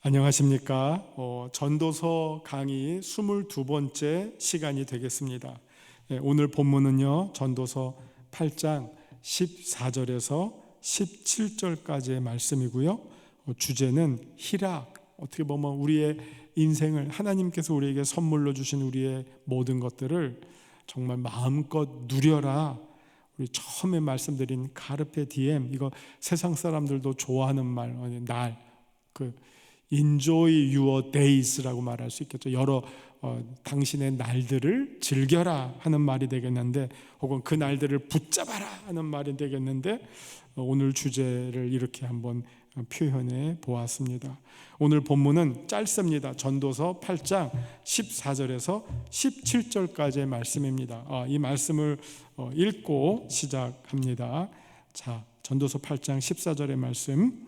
안녕하십니까. 전도서 강의 22번째 시간이 되겠습니다. 오늘 본문은요, 전도서 8장 14절에서 17절까지의 말씀이고요. 주제는 희락. 어떻게 보면 우리의 인생을, 하나님께서 우리에게 선물로 주신 우리의 모든 것들을 정말 마음껏 누려라. 우리 처음에 말씀드린 카르페 디엠, 이거 세상 사람들도 좋아하는 말, Enjoy your days라고 말할 수 있겠죠. 여러 당신의 날들을 즐겨라 하는 말이 되겠는데, 혹은 그 날들을 붙잡아라 하는 말이 되겠는데, 오늘 주제를 이렇게 한번 표현해 보았습니다. 오늘 본문은 짧습니다. 전도서 8장 14절에서 17절까지의 말씀입니다. 이 말씀을 읽고 시작합니다. 자, 전도서 8장 14절의 말씀.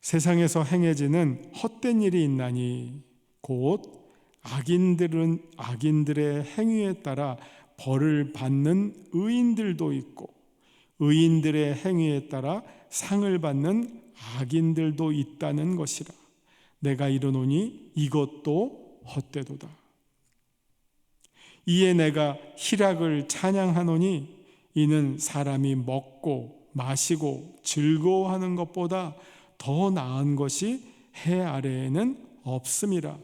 세상에서 행해지는 헛된 일이 있나니 곧 악인들의 행위에 따라 벌을 받는 의인들도 있고 의인들의 행위에 따라 상을 받는 악인들도 있다는 것이라. 내가 이르노니 이것도 헛되도다. 이에 내가 희락을 찬양하노니 이는 사람이 먹고 마시고 즐거워하는 것보다 더 나은 것이 해 아래에는 없음이라.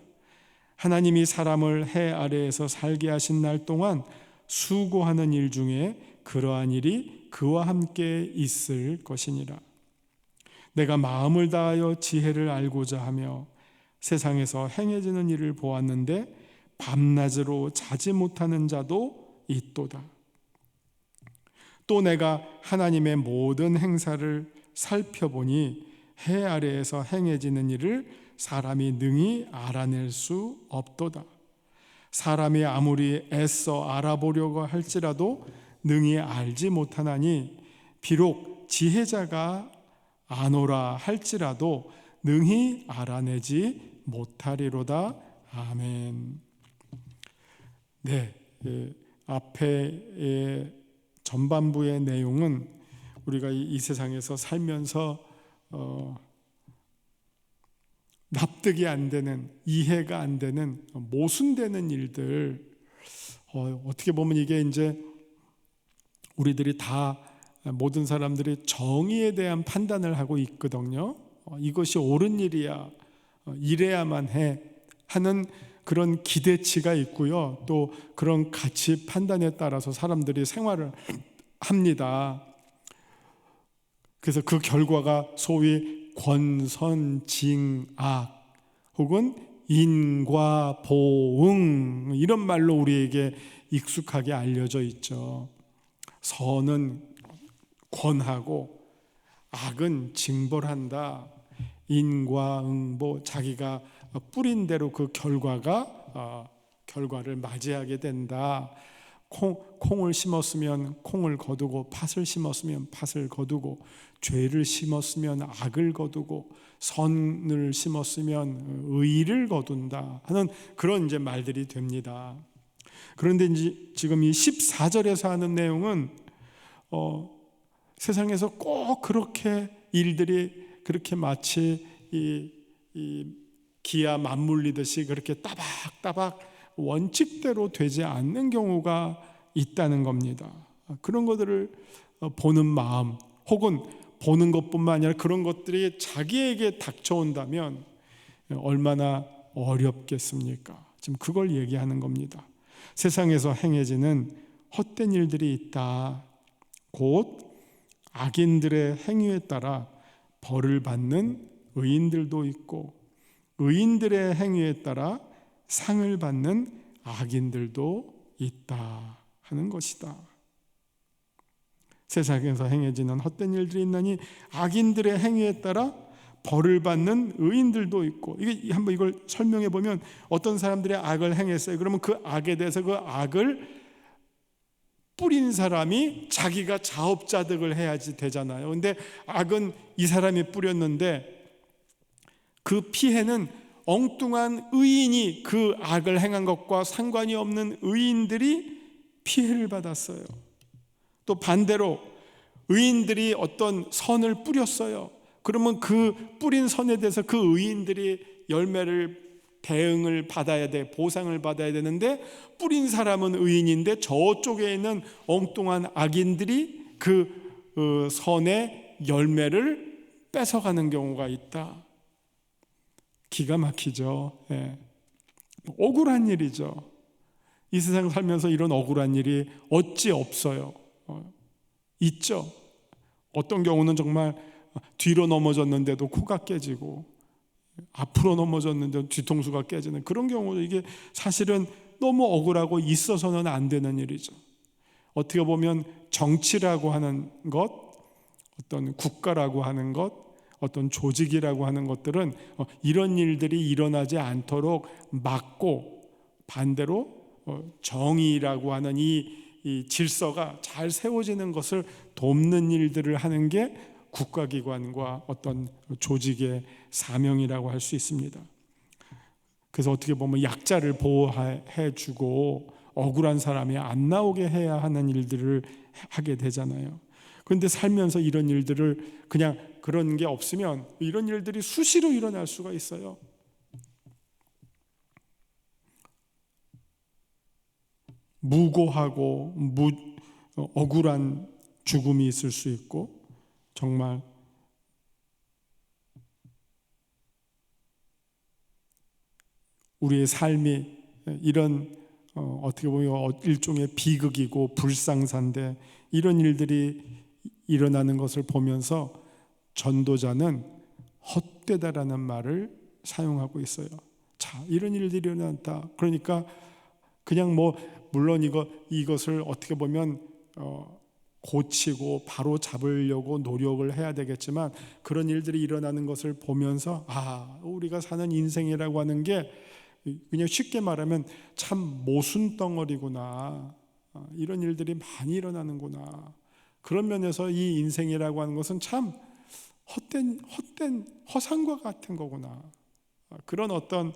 하나님이 사람을 해 아래에서 살게 하신 날 동안 수고하는 일 중에 그러한 일이 그와 함께 있을 것이니라. 내가 마음을 다하여 지혜를 알고자 하며 세상에서 행해지는 일을 보았는데 밤낮으로 자지 못하는 자도 있도다. 또 내가 하나님의 모든 행사를 살펴보니 해 아래에서 행해지는 일을 사람이 능히 알아낼 수 없도다. 사람이 아무리 애써 알아보려고 할지라도 능히 알지 못하나니 비록 지혜자가 아노라 할지라도 능히 알아내지 못하리로다. 아멘. 네, 앞에 전반부의 내용은 우리가 이 세상에서 살면서 납득이 안 되는, 이해가 안 되는, 모순되는 일들, 어떻게 보면 이게 이제 우리들이 다, 모든 사람들이 정의에 대한 판단을 하고 있거든요. 이것이 옳은 일이야, 이래야만 해 하는 그런 기대치가 있고요. 또 그런 가치 판단에 따라서 사람들이 생활을 합니다. 그래서 그 결과가 소위 권선징악 혹은 인과보응, 이런 말로 우리에게 익숙하게 알려져 있죠. 선은 권하고 악은 징벌한다. 인과응보, 자기가 뿌린 대로 그 결과를 맞이하게 된다. 콩을 심었으면 콩을 거두고, 팥을 심었으면 팥을 거두고, 죄를 심었으면 악을 거두고, 선을 심었으면 의를 거둔다 하는 그런 이제 말들이 됩니다. 그런데 이제 지금 이 14절에서 하는 내용은 세상에서 꼭 그렇게 일들이 그렇게 마치 이 기아 맞물리듯이 그렇게 따박따박 원칙대로 되지 않는 경우가 있다는 겁니다. 그런 것들을 보는 마음, 혹은 보는 것뿐만 아니라 그런 것들이 자기에게 닥쳐온다면 얼마나 어렵겠습니까? 지금 그걸 얘기하는 겁니다. 세상에서 행해지는 헛된 일들이 있다. 곧 악인들의 행위에 따라 벌을 받는 의인들도 있고 의인들의 행위에 따라 상을 받는 악인들도 있다 하는 것이다. 세상에서 행해지는 헛된 일들이 있나니 악인들의 행위에 따라 벌을 받는 의인들도 있고, 이게 한번 이걸 설명해 보면, 어떤 사람들이 악을 행했어요. 그러면 그 악에 대해서 그 악을 뿌린 사람이 자기가 자업자득을 해야지 되잖아요. 근데 악은 이 사람이 뿌렸는데 그 피해는 엉뚱한 의인이, 그 악을 행한 것과 상관이 없는 의인들이 피해를 받았어요. 또 반대로 의인들이 어떤 선을 뿌렸어요. 그러면 그 뿌린 선에 대해서 그 의인들이 열매를 대응을 받아야 돼, 보상을 받아야 되는데 뿌린 사람은 의인인데 저쪽에 있는 엉뚱한 악인들이 그 선의 열매를 뺏어가는 경우가 있다. 기가 막히죠. 예. 억울한 일이죠. 이 세상 살면서 이런 억울한 일이 어찌 없어요. 있죠. 어떤 경우는 정말 뒤로 넘어졌는데도 코가 깨지고 앞으로 넘어졌는데 뒤통수가 깨지는 그런 경우도 이게 사실은 너무 억울하고 있어서는 안 되는 일이죠. 어떻게 보면 정치라고 하는 것, 어떤 국가라고 하는 것, 어떤 조직이라고 하는 것들은 이런 일들이 일어나지 않도록 막고 반대로 정의라고 하는 이 질서가 잘 세워지는 것을 돕는 일들을 하는 게 국가기관과 어떤 조직의 사명이라고 할 수 있습니다. 그래서 어떻게 보면 약자를 보호해 주고 억울한 사람이 안 나오게 해야 하는 일들을 하게 되잖아요. 그런데 살면서 이런 일들을 그냥 그런 게 없으면 이런 일들이 수시로 일어날 수가 있어요. 무고하고 억울한 죽음이 있을 수 있고 정말 우리의 삶이 이런 어떻게 보면 일종의 비극이고 불상사인데 이런 일들이 일어나는 것을 보면서 전도자는 헛되다라는 말을 사용하고 있어요. 자, 이런 일들이 일어났다. 그러니까 그냥 물론 이것을 어떻게 보면 고치고 바로 잡으려고 노력을 해야 되겠지만 그런 일들이 일어나는 것을 보면서 우리가 사는 인생이라고 하는 게 그냥 쉽게 말하면 참 모순덩어리구나. 이런 일들이 많이 일어나는구나. 그런 면에서 이 인생이라고 하는 것은 참 헛된 허상과 같은 거구나. 그런 어떤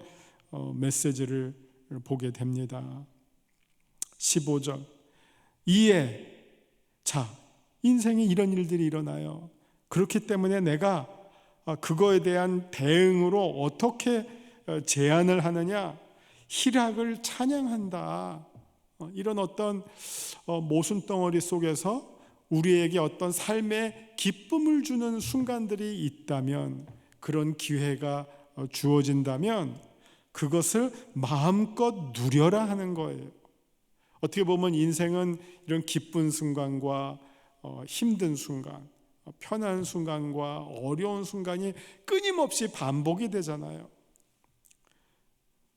메시지를 보게 됩니다. 15절 이에 자, 인생에 이런 일들이 일어나요. 그렇기 때문에 내가 그거에 대한 대응으로 어떻게 제안을 하느냐? 희락을 찬양한다. 이런 어떤 모순덩어리 속에서 우리에게 어떤 삶의 기쁨을 주는 순간들이 있다면, 그런 기회가 주어진다면 그것을 마음껏 누려라 하는 거예요. 어떻게 보면 인생은 이런 기쁜 순간과 힘든 순간, 편한 순간과 어려운 순간이 끊임없이 반복이 되잖아요.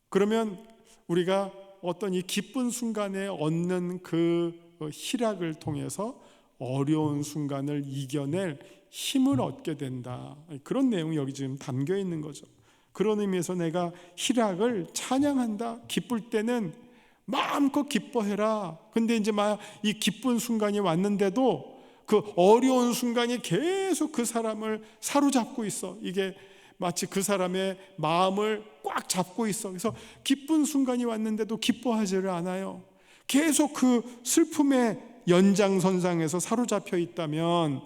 그러면 우리가 어떤 이 기쁜 순간에 얻는 그 희락을 통해서 어려운 순간을 이겨낼 힘을 얻게 된다. 그런 내용이 여기 지금 담겨 있는 거죠. 그런 의미에서 내가 희락을 찬양한다. 기쁠 때는 마음껏 기뻐해라. 근데 이제 이 기쁜 순간이 왔는데도 그 어려운 순간이 계속 그 사람을 사로잡고 있어. 이게 마치 그 사람의 마음을 꽉 잡고 있어. 그래서 기쁜 순간이 왔는데도 기뻐하지를 않아요. 계속 그 슬픔의 연장선상에서 사로잡혀 있다면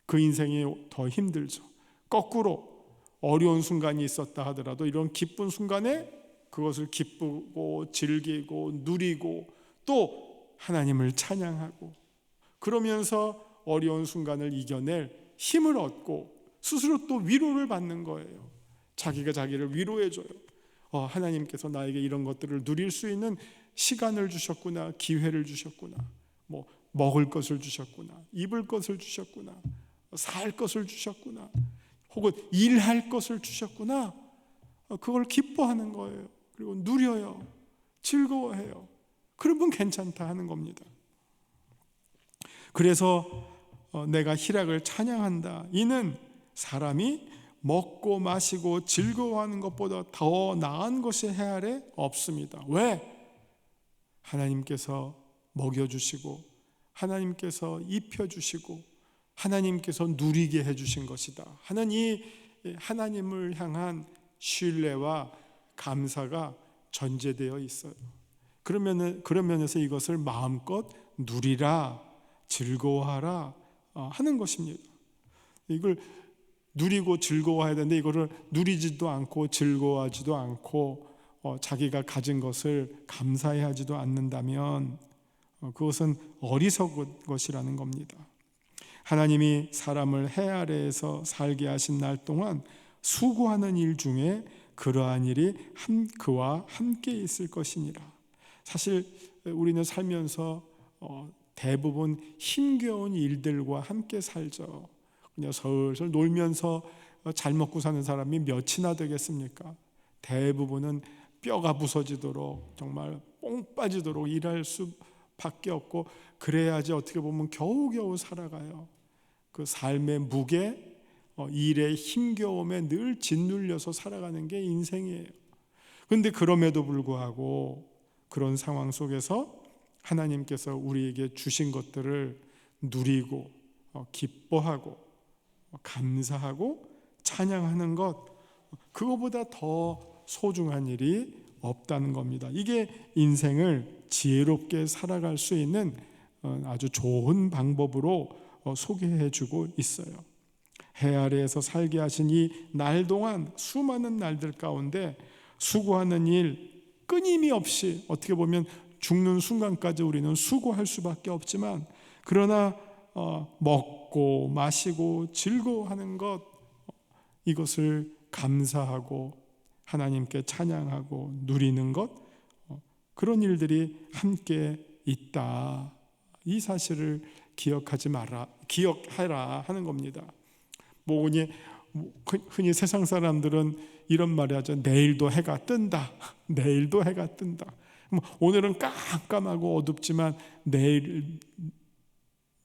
그 인생이 더 힘들죠. 거꾸로 어려운 순간이 있었다 하더라도 이런 기쁜 순간에 그것을 기쁘고 즐기고 누리고 또 하나님을 찬양하고 그러면서 어려운 순간을 이겨낼 힘을 얻고 스스로 또 위로를 받는 거예요. 자기가 자기를 위로해줘요. 하나님께서 나에게 이런 것들을 누릴 수 있는 시간을 주셨구나, 기회를 주셨구나, 먹을 것을 주셨구나, 입을 것을 주셨구나, 살 것을 주셨구나, 혹은 일할 것을 주셨구나. 그걸 기뻐하는 거예요. 그리고 누려요. 즐거워해요. 그러면 괜찮다 하는 겁니다. 그래서 내가 희락을 찬양한다. 이는 사람이 먹고 마시고 즐거워하는 것보다 더 나은 것이 해 아래 없습니다. 왜? 하나님께서 먹여주시고 하나님께서 입혀주시고 하나님께서 누리게 해주신 것이다 하는 이 하나님을 향한 신뢰와 감사가 전제되어 있어요. 그런 면에서 이것을 마음껏 누리라, 즐거워하라 하는 것입니다. 이걸 누리고 즐거워해야 되는데 이거를 누리지도 않고 즐거워하지도 않고 자기가 가진 것을 감사해 하지도 않는다면 그것은 어리석은 것이라는 겁니다. 하나님이 사람을 해 아래에서 살게 하신 날 동안 수고하는 일 중에 그러한 일이 그와 함께 있을 것이니라. 사실 우리는 살면서 대부분 힘겨운 일들과 함께 살죠. 그냥 슬슬 놀면서 잘 먹고 사는 사람이 몇이나 되겠습니까? 대부분은 뼈가 부서지도록 정말 뽕 빠지도록 일할 수밖에 없고, 그래야지 어떻게 보면 겨우겨우 살아가요. 그 삶의 무게, 일의 힘겨움에 늘 짓눌려서 살아가는 게 인생이에요. 그런데 그럼에도 불구하고 그런 상황 속에서 하나님께서 우리에게 주신 것들을 누리고 기뻐하고 감사하고 찬양하는 것, 그거보다 더 소중한 일이 없다는 겁니다. 이게 인생을 지혜롭게 살아갈 수 있는 아주 좋은 방법으로 소개해 주고 있어요. 해 아래에서 살게 하신 이 날 동안 수많은 날들 가운데 수고하는 일 끊임이 없이, 어떻게 보면 죽는 순간까지 우리는 수고할 수밖에 없지만, 그러나 먹고 마시고 즐거워하는 것, 이것을 감사하고 하나님께 찬양하고 누리는 것, 그런 일들이 함께 있다. 이 사실을 기억하라 하는 겁니다. 흔히 세상 사람들은 이런 말을 하죠. 내일도 해가 뜬다. 내일도 해가 뜬다. 오늘은 깜깜하고 어둡지만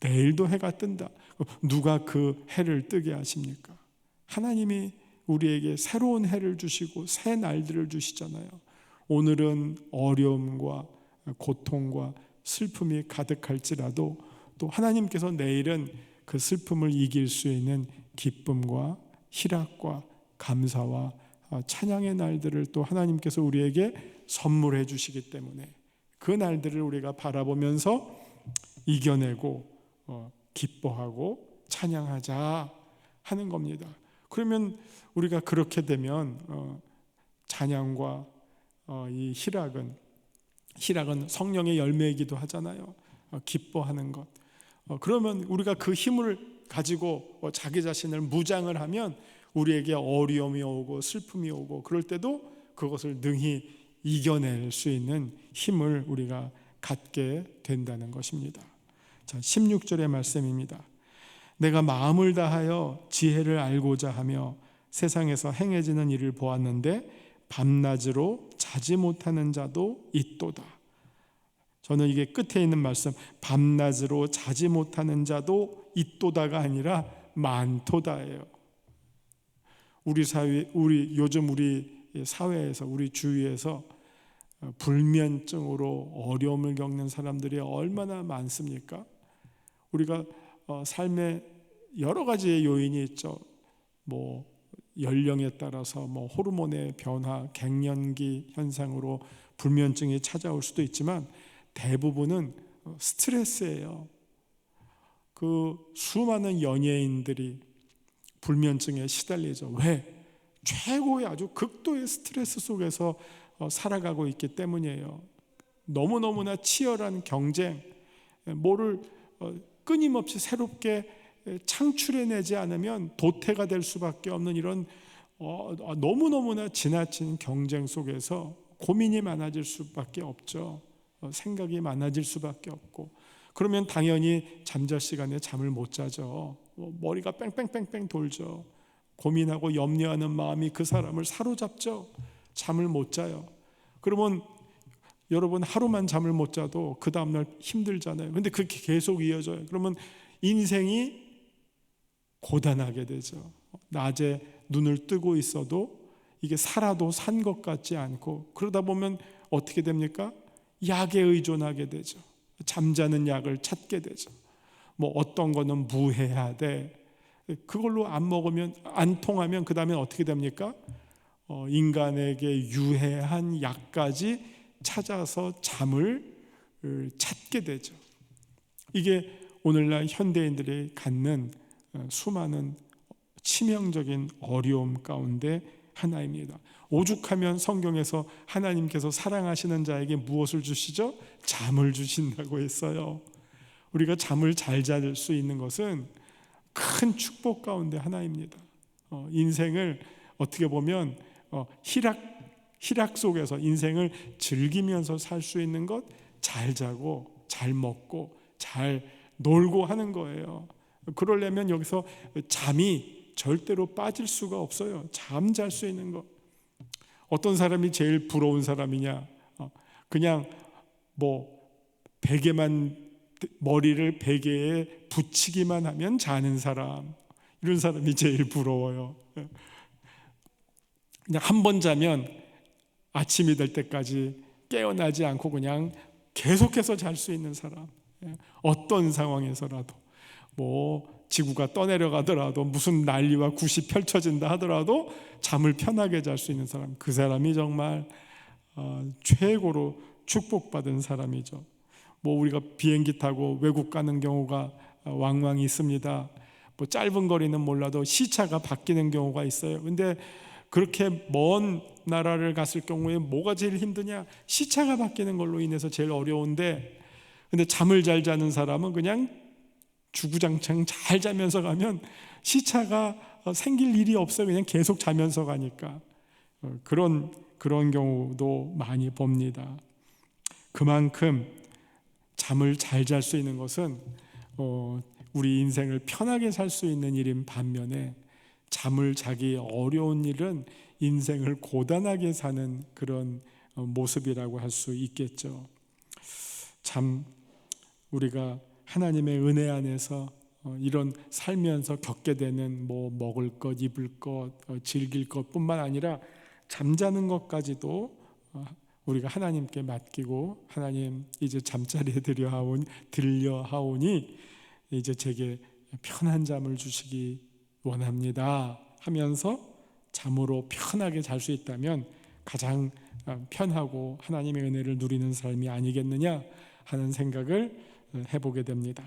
내일도 해가 뜬다. 누가 그 해를 뜨게 하십니까? 하나님이 우리에게 새로운 해를 주시고 새 날들을 주시잖아요. 오늘은 어려움과 고통과 슬픔이 가득할지라도 또 하나님께서 내일은 그 슬픔을 이길 수 있는 기쁨과 희락과 감사와 찬양의 날들을 또 하나님께서 우리에게 선물해 주시기 때문에 그 날들을 우리가 바라보면서 이겨내고 기뻐하고 찬양하자 하는 겁니다. 그러면 우리가 그렇게 되면 찬양과 이 희락은 성령의 열매이기도 하잖아요. 기뻐하는 것. 그러면 우리가 그 힘을 가지고 자기 자신을 무장을 하면 우리에게 어려움이 오고 슬픔이 오고 그럴 때도 그것을 능히 이겨낼 수 있는 힘을 우리가 갖게 된다는 것입니다. 자, 16절의 말씀입니다. 내가 마음을 다하여 지혜를 알고자 하며 세상에서 행해지는 일을 보았는데 밤낮으로 자지 못하는 자도 있도다. 저는 이게 끝에 있는 말씀, 밤낮으로 자지 못하는 자도 있도다가 아니라 많도다예요. 요즘 우리 사회에서, 우리 주위에서 불면증으로 어려움을 겪는 사람들이 얼마나 많습니까? 우리가 삶에 여러 가지의 요인이 있죠. 연령에 따라서 호르몬의 변화, 갱년기 현상으로 불면증이 찾아올 수도 있지만 대부분은 스트레스예요. 그 수많은 연예인들이 불면증에 시달리죠. 왜? 최고의 아주 극도의 스트레스 속에서 살아가고 있기 때문이에요. 너무너무나 치열한 경쟁, 뭐를 끊임없이 새롭게 창출해내지 않으면 도태가 될 수밖에 없는 이런 너무너무나 지나친 경쟁 속에서 고민이 많아질 수밖에 없죠. 생각이 많아질 수밖에 없고, 그러면 당연히 잠잘 시간에 잠을 못 자죠. 머리가 뺑뺑뺑뺑 돌죠. 고민하고 염려하는 마음이 그 사람을 사로잡죠. 잠을 못 자요. 그러면 여러분 하루만 잠을 못 자도 그 다음날 힘들잖아요. 근데 그렇게 계속 이어져요. 그러면 인생이 고단하게 되죠. 낮에 눈을 뜨고 있어도 이게 살아도 산 것 같지 않고, 그러다 보면 어떻게 됩니까? 약에 의존하게 되죠. 잠자는 약을 찾게 되죠. 어떤 거는 무해하되 그걸로 안 먹으면, 안 통하면 그 다음에 어떻게 됩니까? 인간에게 유해한 약까지 찾아서 잠을 찾게 되죠. 이게 오늘날 현대인들이 갖는 수많은 치명적인 어려움 가운데 하나입니다. 오죽하면 성경에서 하나님께서 사랑하시는 자에게 무엇을 주시죠? 잠을 주신다고 했어요. 우리가 잠을 잘 잘 수 있는 것은 큰 축복 가운데 하나입니다. 인생을 어떻게 보면 희락 속에서 인생을 즐기면서 살 수 있는 것, 잘 자고 잘 먹고 잘 놀고 하는 거예요. 그러려면 여기서 잠이 절대로 빠질 수가 없어요. 잠 잘 수 있는 것. 어떤 사람이 제일 부러운 사람이냐? 그냥 머리를 베개에 붙이기만 하면 자는 사람, 이런 사람이 제일 부러워요. 그냥 한 번 자면 아침이 될 때까지 깨어나지 않고 그냥 계속해서 잘 수 있는 사람. 어떤 상황에서라도 지구가 떠내려가더라도 무슨 난리와 굿이 펼쳐진다 하더라도 잠을 편하게 잘 수 있는 사람, 그 사람이 정말 최고로 축복받은 사람이죠. 우리가 비행기 타고 외국 가는 경우가 왕왕 있습니다. 짧은 거리는 몰라도 시차가 바뀌는 경우가 있어요. 근데 그렇게 먼 나라를 갔을 경우에 뭐가 제일 힘드냐? 시차가 바뀌는 걸로 인해서 제일 어려운데, 근데 잠을 잘 자는 사람은 그냥 주구장창 잘 자면서 가면 시차가 생길 일이 없어요. 그냥 계속 자면서 가니까. 그런 경우도 많이 봅니다. 그만큼 잠을 잘 잘 수 있는 것은 우리 인생을 편하게 살 수 있는 일인 반면에, 잠을 자기 어려운 일은 인생을 고단하게 사는 그런 모습이라고 할 수 있겠죠. 참 우리가 하나님의 은혜 안에서 이런 살면서 겪게 되는 먹을 것, 입을 것, 즐길 것뿐만 아니라 잠자는 것까지도 우리가 하나님께 맡기고, 하나님 이제 잠자리에 들려 하오니 이제 제게 편한 잠을 주시기 원합니다 하면서 잠으로 편하게 잘 수 있다면 가장 편하고 하나님의 은혜를 누리는 삶이 아니겠느냐 하는 생각을 해보게 됩니다.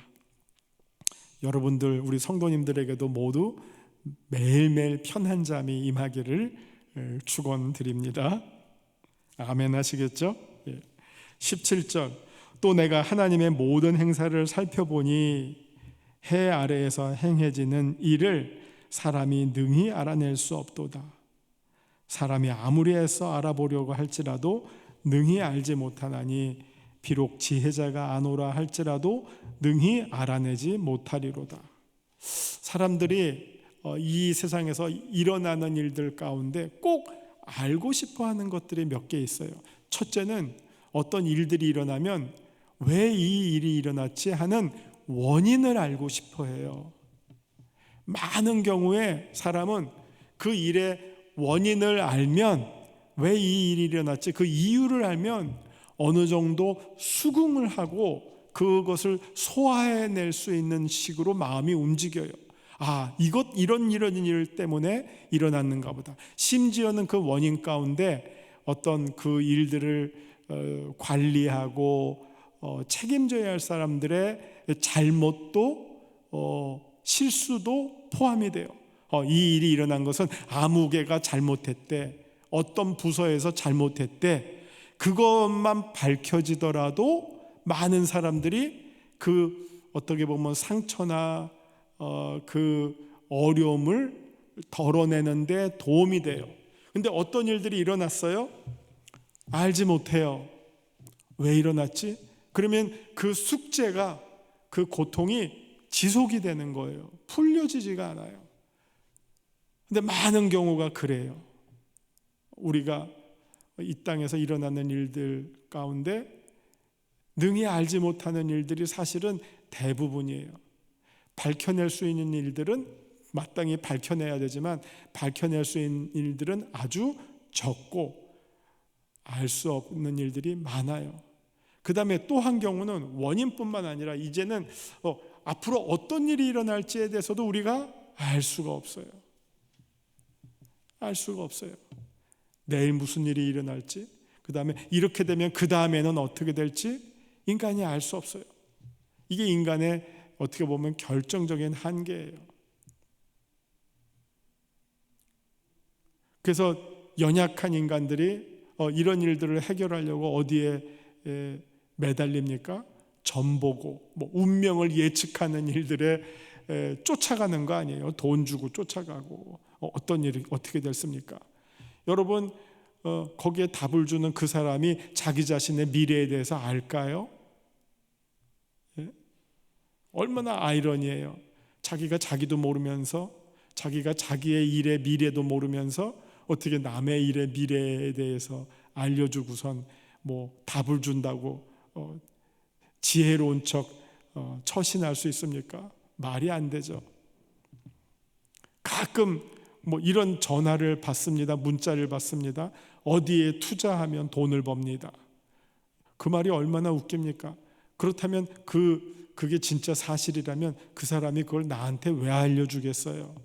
여러분들, 우리 성도님들에게도 모두 매일매일 편한 잠이 임하기를 축원드립니다. 아멘 하시겠죠? 17절, 또 내가 하나님의 모든 행사를 살펴보니 해 아래에서 행해지는 일을 사람이 능히 알아낼 수 없도다. 사람이 아무리 애써 알아보려고 할지라도 능히 알지 못하나니 비록 지혜자가 아노라 할지라도 능히 알아내지 못하리로다. 사람들이 이 세상에서 일어나는 일들 가운데 꼭 알고 싶어하는 것들이 몇 개 있어요. 첫째는 어떤 일들이 일어나면 왜 이 일이 일어났지 하는 원인을 알고 싶어해요. 많은 경우에 사람은 그 일의 원인을 알면, 왜 이 일이 일어났지 그 이유를 알면 어느 정도 수긍을 하고 그것을 소화해낼 수 있는 식으로 마음이 움직여요. 이런 일 때문에 일어났는가 보다. 심지어는 그 원인 가운데 어떤 그 일들을 관리하고 책임져야 할 사람들의 잘못도 실수도 포함이 돼요. 이 일이 일어난 것은 아무개가 잘못했대, 어떤 부서에서 잘못했대, 그것만 밝혀지더라도 많은 사람들이 어떻게 보면 상처나 그 어려움을 덜어내는데 도움이 돼요. 근데 어떤 일들이 일어났어요? 알지 못해요. 왜 일어났지? 그러면 그 숙제가, 그 고통이 지속이 되는 거예요. 풀려지지가 않아요. 근데 많은 경우가 그래요. 우리가 이 땅에서 일어나는 일들 가운데 능히 알지 못하는 일들이 사실은 대부분이에요. 밝혀낼 수 있는 일들은 마땅히 밝혀내야 되지만 밝혀낼 수 있는 일들은 아주 적고 알 수 없는 일들이 많아요. 그 다음에 또 한 경우는 원인뿐만 아니라 이제는 앞으로 어떤 일이 일어날지에 대해서도 우리가 알 수가 없어요. 알 수가 없어요. 내일 무슨 일이 일어날지, 그 다음에 이렇게 되면 그 다음에는 어떻게 될지 인간이 알 수 없어요. 이게 인간의 어떻게 보면 결정적인 한계예요. 그래서 연약한 인간들이 이런 일들을 해결하려고 어디에 매달립니까? 점 보고 운명을 예측하는 일들에 쫓아가는 거 아니에요? 돈 주고 쫓아가고 어떤 일이 어떻게 됐습니까? 여러분, 거기에 답을 주는 그 사람이 자기 자신의 미래에 대해서 알까요? 예? 얼마나 아이러니해요. 자기가 자기도 모르면서, 자기가 자기의 일의 미래도 모르면서 어떻게 남의 일의 미래에 대해서 알려주고선 답을 준다고 지혜로운 척 처신할 수 있습니까? 말이 안 되죠. 가끔 이런 전화를 받습니다. 문자를 받습니다. 어디에 투자하면 돈을 법니다. 그 말이 얼마나 웃깁니까? 그렇다면 그게 진짜 사실이라면 그 사람이 그걸 나한테 왜 알려주겠어요?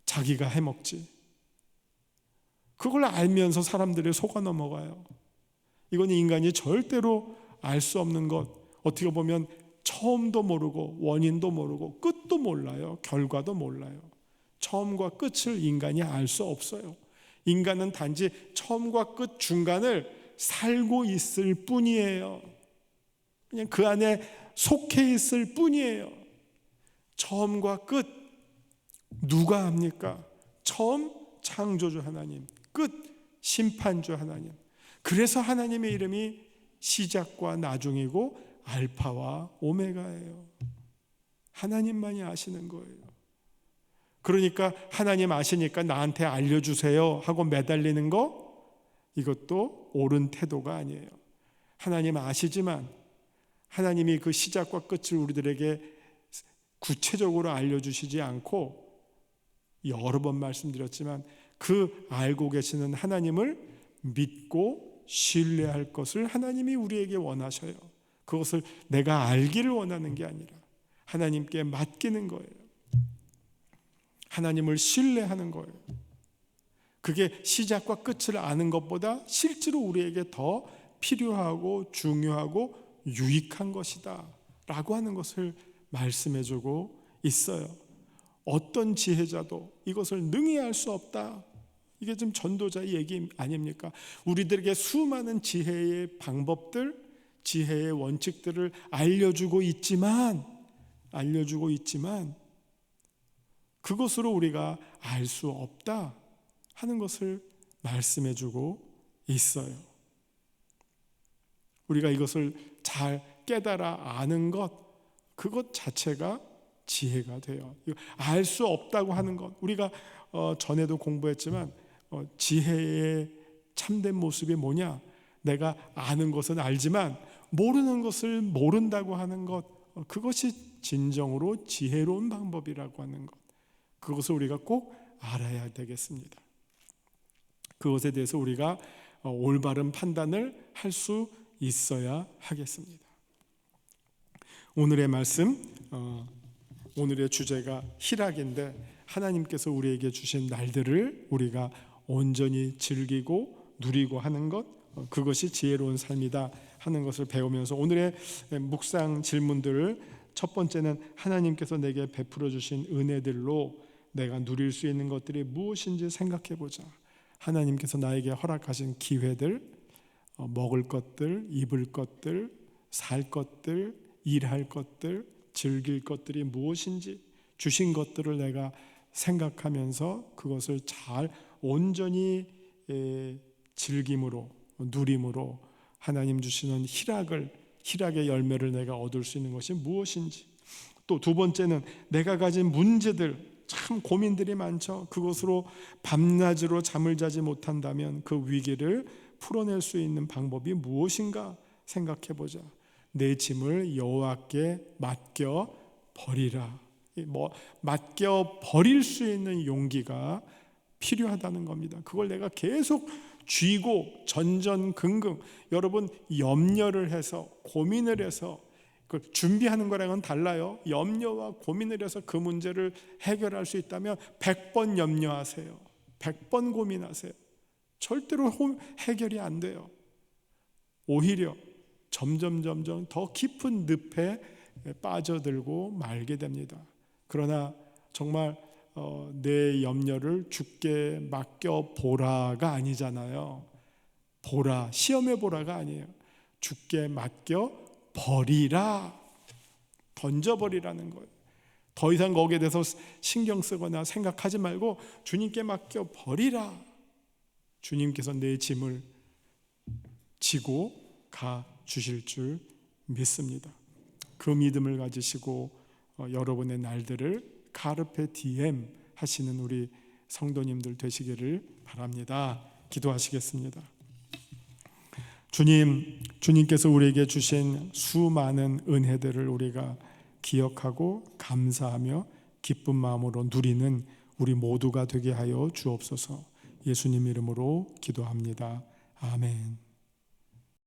자기가 해먹지. 그걸 알면서 사람들이 속아 넘어가요. 이건 인간이 절대로 알 수 없는 것. 어떻게 보면 처음도 모르고 원인도 모르고 끝도 몰라요. 결과도 몰라요. 처음과 끝을 인간이 알 수 없어요. 인간은 단지 처음과 끝 중간을 살고 있을 뿐이에요. 그냥 그 안에 속해 있을 뿐이에요. 처음과 끝 누가 합니까? 처음 창조주 하나님, 끝 심판주 하나님. 그래서 하나님의 이름이 시작과 나중이고 알파와 오메가예요. 하나님만이 아시는 거예요. 그러니까 하나님 아시니까 나한테 알려주세요 하고 매달리는 거, 이것도 옳은 태도가 아니에요. 하나님 아시지만 하나님이 그 시작과 끝을 우리들에게 구체적으로 알려주시지 않고, 여러 번 말씀드렸지만 그 알고 계시는 하나님을 믿고 신뢰할 것을 하나님이 우리에게 원하셔요. 그것을 내가 알기를 원하는 게 아니라 하나님께 맡기는 거예요. 하나님을 신뢰하는 거예요. 그게 시작과 끝을 아는 것보다 실제로 우리에게 더 필요하고 중요하고 유익한 것이다 라고 하는 것을 말씀해주고 있어요. 어떤 지혜자도 이것을 능히 알 수 없다. 이게 지금 전도자의 얘기 아닙니까? 우리들에게 수많은 지혜의 방법들, 지혜의 원칙들을 알려주고 있지만 그것으로 우리가 알 수 없다 하는 것을 말씀해주고 있어요. 우리가 이것을 잘 깨달아 아는 것, 그것 자체가 지혜가 돼요. 알 수 없다고 하는 것, 우리가 전에도 공부했지만 지혜의 참된 모습이 뭐냐? 내가 아는 것은 알지만 모르는 것을 모른다고 하는 것, 그것이 진정으로 지혜로운 방법이라고 하는 것, 그것을 우리가 꼭 알아야 되겠습니다. 그것에 대해서 우리가 올바른 판단을 할 수 있어야 하겠습니다. 오늘의 말씀, 오늘의 주제가 희락인데, 하나님께서 우리에게 주신 날들을 우리가 온전히 즐기고 누리고 하는 것, 그것이 지혜로운 삶이다 하는 것을 배우면서 오늘의 묵상 질문들을, 첫 번째는 하나님께서 내게 베풀어 주신 은혜들로 내가 누릴 수 있는 것들이 무엇인지 생각해 보자. 하나님께서 나에게 허락하신 기회들, 먹을 것들, 입을 것들, 살 것들, 일할 것들, 즐길 것들이 무엇인지 주신 것들을 내가 생각하면서 그것을 잘 온전히 즐김으로 누림으로 하나님 주시는 희락의 열매를 내가 얻을 수 있는 것이 무엇인지, 또 두 번째는 내가 가진 문제들, 참 고민들이 많죠. 그것으로 밤낮으로 잠을 자지 못한다면 그 위기를 풀어낼 수 있는 방법이 무엇인가 생각해 보자. 내 짐을 여호와께 맡겨 버리라. 맡겨 버릴 수 있는 용기가 필요하다는 겁니다. 그걸 내가 계속 쥐고 전전긍긍, 여러분 염려를 해서 고민을 해서 그걸 준비하는 거랑은 달라요. 염려와 고민을 해서 그 문제를 해결할 수 있다면 100번 염려하세요. 100번 고민하세요. 절대로 해결이 안 돼요. 오히려 점점 더 깊은 늪에 빠져들고 말게 됩니다. 그러나 정말 내 염려를 주께 맡겨 보라가 아니잖아요. 보라, 시험해 보라가 아니에요. 주께 맡겨 버리라, 던져버리라는 거예요. 더 이상 거기에 대해서 신경 쓰거나 생각하지 말고 주님께 맡겨 버리라. 주님께서 내 짐을 지고 가 주실 줄 믿습니다. 그 믿음을 가지시고 여러분의 날들을 카르페 디엠 하시는 우리 성도님들 되시기를 바랍니다. 기도하시겠습니다. 주님께서 우리에게 주신 수많은 은혜들을 우리가 기억하고 감사하며 기쁜 마음으로 누리는 우리 모두가 되게 하여 주옵소서. 예수님 이름으로 기도합니다. 아멘.